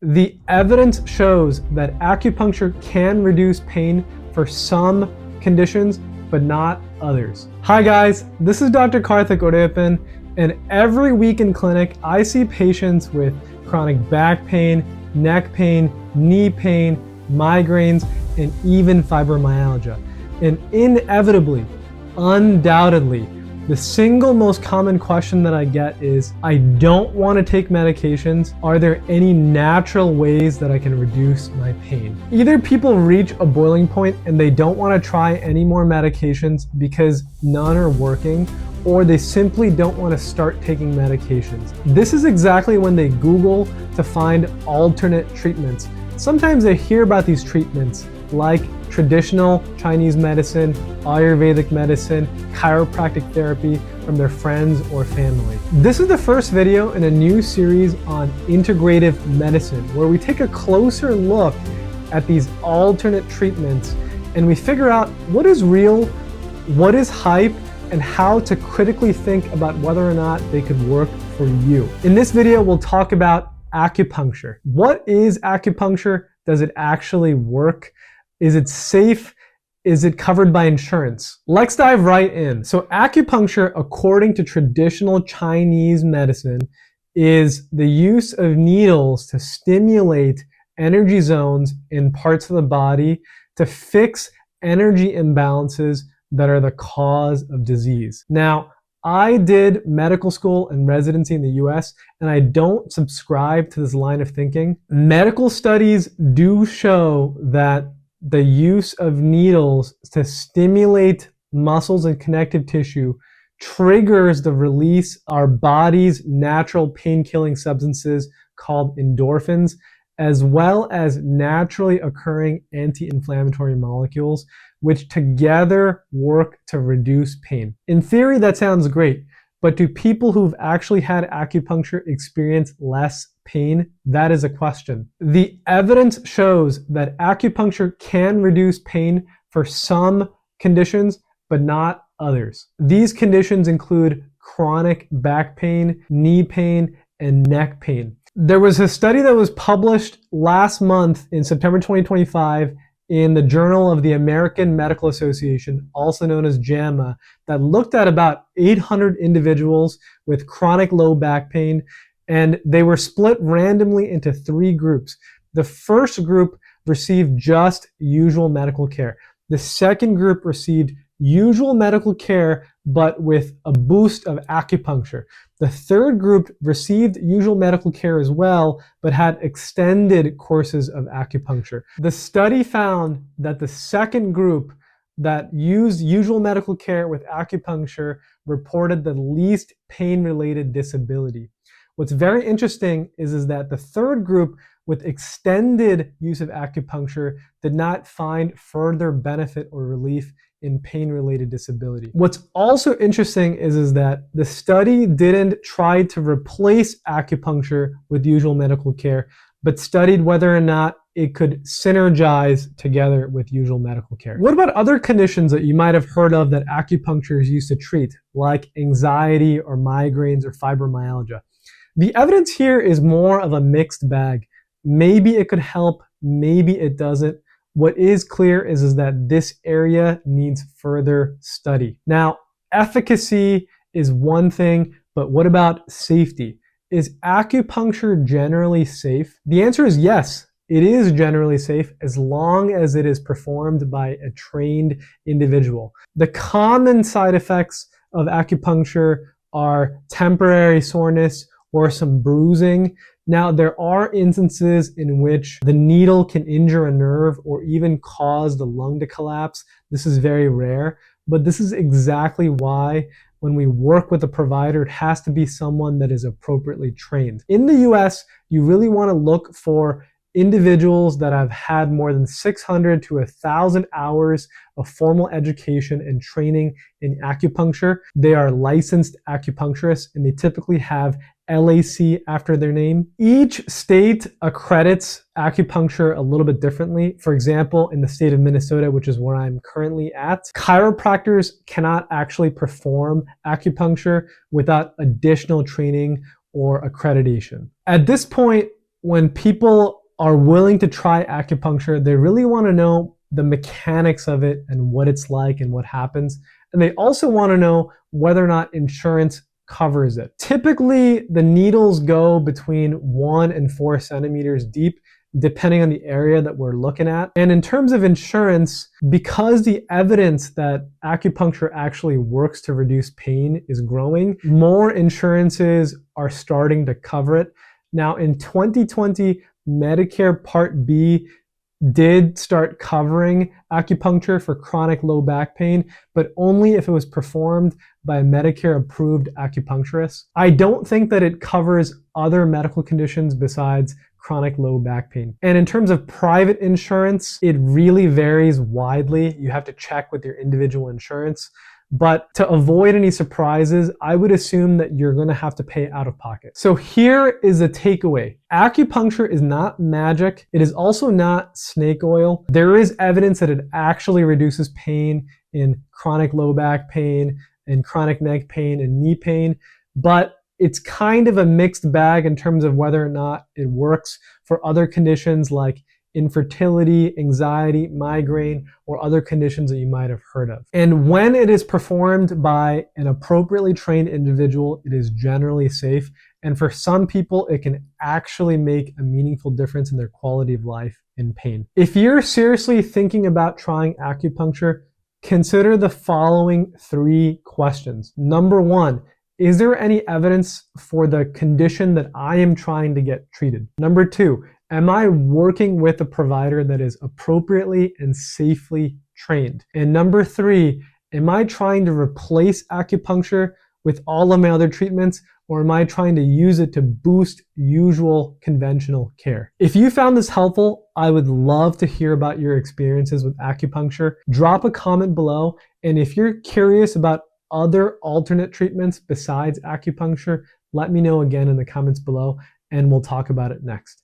The evidence shows that acupuncture can reduce pain for some conditions, but not others. Hi guys, this is Dr. Karthik Udayappan, and every week in clinic, I see patients with chronic back pain, neck pain, knee pain, migraines, and even fibromyalgia. And inevitably, undoubtedly, the single most common question that I get is, I don't want to take medications. Are there any natural ways that I can reduce my pain? Either people reach a boiling point and they don't want to try any more medications because none are working, or they simply don't want to start taking medications. This is exactly when they Google to find alternate treatments. Sometimes they hear about these treatments like traditional Chinese medicine, Ayurvedic medicine, chiropractic therapy from their friends or family. This is the first video in a new series on integrative medicine, where we take a closer look at these alternate treatments and we figure out what is real, what is hype, and how to critically think about whether or not they could work for you. In this video, we'll talk about acupuncture. What is acupuncture? Does it actually work? Is it safe? Is it covered by insurance? Let's dive right in. So acupuncture, according to traditional Chinese medicine, is the use of needles to stimulate energy zones in parts of the body to fix energy imbalances that are the cause of disease. Now, I did medical school and residency in the US, and I don't subscribe to this line of thinking. Medical studies do show that the use of needles to stimulate muscles and connective tissue triggers the release of our body's natural pain-killing substances called endorphins, as well as naturally occurring anti-inflammatory molecules, which together work to reduce pain. In theory, that sounds great, but do people who've actually had acupuncture experience less pain? That is a question. The evidence shows that acupuncture can reduce pain for some conditions, but not others. These conditions include chronic back pain, knee pain, and neck pain. There was a study that was published last month in September 2025 in the Journal of the American Medical Association, also known as JAMA, that looked at about 800 individuals with chronic low back pain, and they were split randomly into 3 groups. The first group received just usual medical care. The second group received usual medical care, but with a boost of acupuncture. The third group received usual medical care as well, but had extended courses of acupuncture. The study found that the second group that used usual medical care with acupuncture reported the least pain-related disability. What's very interesting is that the third group with extended use of acupuncture did not find further benefit or relief in pain-related disability. What's also interesting is that the study didn't try to replace acupuncture with usual medical care, but studied whether or not it could synergize together with usual medical care. What about other conditions that you might have heard of that acupuncture is used to treat, like anxiety or migraines or fibromyalgia? The evidence here is more of a mixed bag. Maybe it could help, maybe it doesn't. What is clear is that this area needs further study. Now, efficacy is one thing, but what about safety? Is acupuncture generally safe? The answer is yes, it is generally safe as long as it is performed by a trained individual. The common side effects of acupuncture are temporary soreness or some bruising. Now, there are instances in which the needle can injure a nerve or even cause the lung to collapse. This is very rare, but this is exactly why when we work with a provider, it has to be someone that is appropriately trained. In the US, you really want to look for individuals that have had more than 600 to 1,000 hours of formal education and training in acupuncture. They are licensed acupuncturists, and they typically have LAC after their name. Each state accredits acupuncture a little bit differently. For example, in the state of Minnesota, which is where I'm currently at, chiropractors cannot actually perform acupuncture without additional training or accreditation. At this point, when people are willing to try acupuncture, they really want to know the mechanics of it and what it's like and what happens. And they also want to know whether or not insurance covers it. Typically, the needles go between 1 and 4 centimeters deep, depending on the area that we're looking at. And in terms of insurance, because the evidence that acupuncture actually works to reduce pain is growing, more insurances are starting to cover it. Now, in 2020, Medicare Part B did start covering acupuncture for chronic low back pain, but only if it was performed by a Medicare-approved acupuncturist. I don't think that it covers other medical conditions besides chronic low back pain. And in terms of private insurance, it really varies widely. You have to check with your individual insurance. But to avoid any surprises, I would assume that you're going to have to pay out of pocket. So here is the takeaway. Acupuncture is not magic. It is also not snake oil. There is evidence that it actually reduces pain in chronic low back pain, and chronic neck pain, and knee pain. But it's kind of a mixed bag in terms of whether or not it works for other conditions like infertility, anxiety, migraine, or other conditions that you might have heard of. And when it is performed by an appropriately trained individual, it is generally safe. And for some people, it can actually make a meaningful difference in their quality of life and pain. If you're seriously thinking about trying acupuncture, consider the following 3 questions. Number 1, is there any evidence for the condition that I am trying to get treated? Number 2, am I working with a provider that is appropriately and safely trained? And number 3, am I trying to replace acupuncture with all of my other treatments, or am I trying to use it to boost usual conventional care? If you found this helpful, I would love to hear about your experiences with acupuncture. Drop a comment below, and if you're curious about other alternate treatments besides acupuncture, let me know again in the comments below, and we'll talk about it next.